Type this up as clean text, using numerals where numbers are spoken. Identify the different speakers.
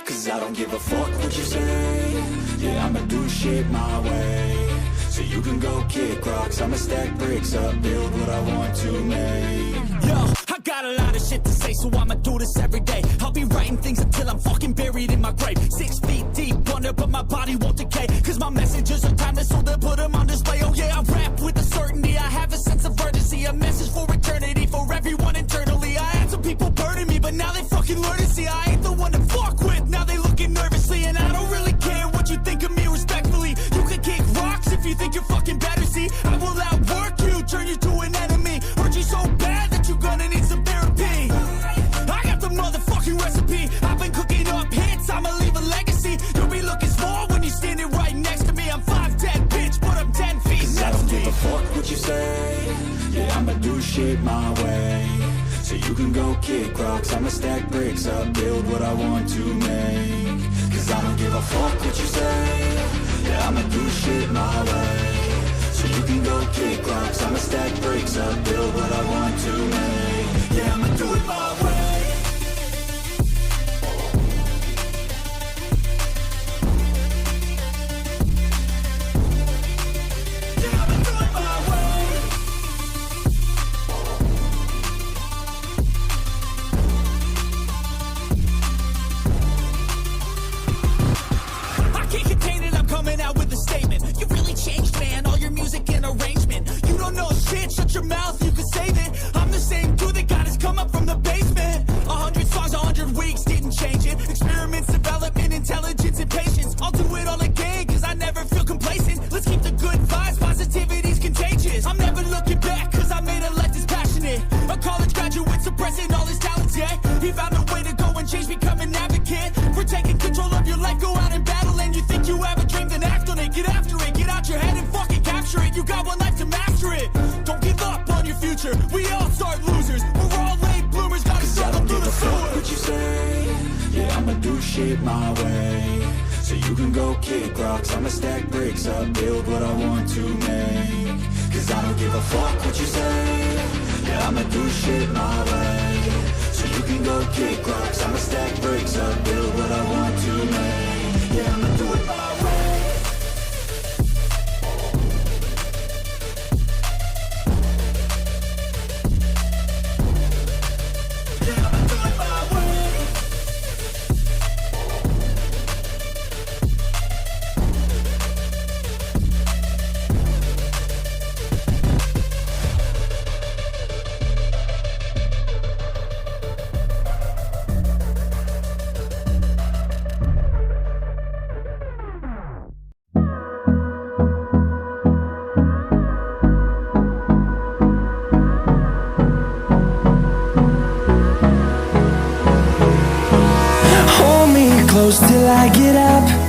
Speaker 1: Cause I don't give a fuck what you say. Yeah, I'ma do shit my way. So you can go kick rocks, I'ma stack bricks up, build what I want to make.
Speaker 2: Yo, I got a lot of shit to say, so I'ma do this every day. I'll be writing things until I'm fucking buried in my grave. 6 feet deep under, but my body won't decay. Cause my messages are timeless, so they'll put them on display. Oh yeah, I rap with a certainty, I have a sense of urgency. A message for eternity, for everyone internally. I had some people burning me, but now they fucking learn to see I ain't the one to fuck with. Now they looking nervously, and I don't really care what you think of me respectfully. You can kick rocks if you think you're fucking better. See, I will outwork you, turn you to an enemy. Hurt you so bad that you're gonna need some therapy. I got the motherfucking recipe. I've been cooking up hits, I'ma leave a legacy. You'll be looking small when you're standing right next to me. I'm 5'10", bitch, but I'm 10 feet
Speaker 1: Cause I
Speaker 2: next
Speaker 1: don't
Speaker 2: to
Speaker 1: give
Speaker 2: me.
Speaker 1: a fuck what you say. Yeah, I'ma do shit my way. So you can go kick rocks, I'ma stack bricks up, build what I want to make. Cause I don't give a fuck what you say. Yeah, I'ma do shit my way. So you can go kick rocks, I'ma stack bricks up, build what I want to make. Yeah, I'ma do it my way. Yeah, I'ma do it my way.
Speaker 2: I can't contain it, I'm coming out with a statement. You really changed, man, all your music and arrangement. You don't know shit, shut your mouth, you can save it. I'm the same dude that got his come up from the basement. 100 songs, 100 weeks, didn't change it. Experiments, development, intelligence, and patience. I'll do it all again, cause I never feel complacent. Let's keep the good vibes, positivity's contagious. I'm never looking back, cause I made a life that's passionate. A college graduate suppressing all his talents, yeah. He found a way to go and change, become an advocate. For taking control of your life, go out and battle. And you think you have a dream, then act on it. Get after it, get out your head and fucking capture it. You got one life to master it. Don't give up on your future, we all start losers. We're all late bloomers, gotta
Speaker 1: Cause I
Speaker 2: struggle
Speaker 1: don't
Speaker 2: through
Speaker 1: give
Speaker 2: the
Speaker 1: a fuck
Speaker 2: sewer.
Speaker 1: what you say. Yeah, I'ma do shit my way. So you can go kick rocks, I'ma stack bricks up, build what I want to make. Cause I don't give a fuck what you say. Yeah, I'ma do shit my way. So you can go kick rocks, I'ma stack bricks up, build what I want to make. Yeah, I'ma do it my way. Yeah, I'ma do it my way.
Speaker 3: Hold me close till I get up.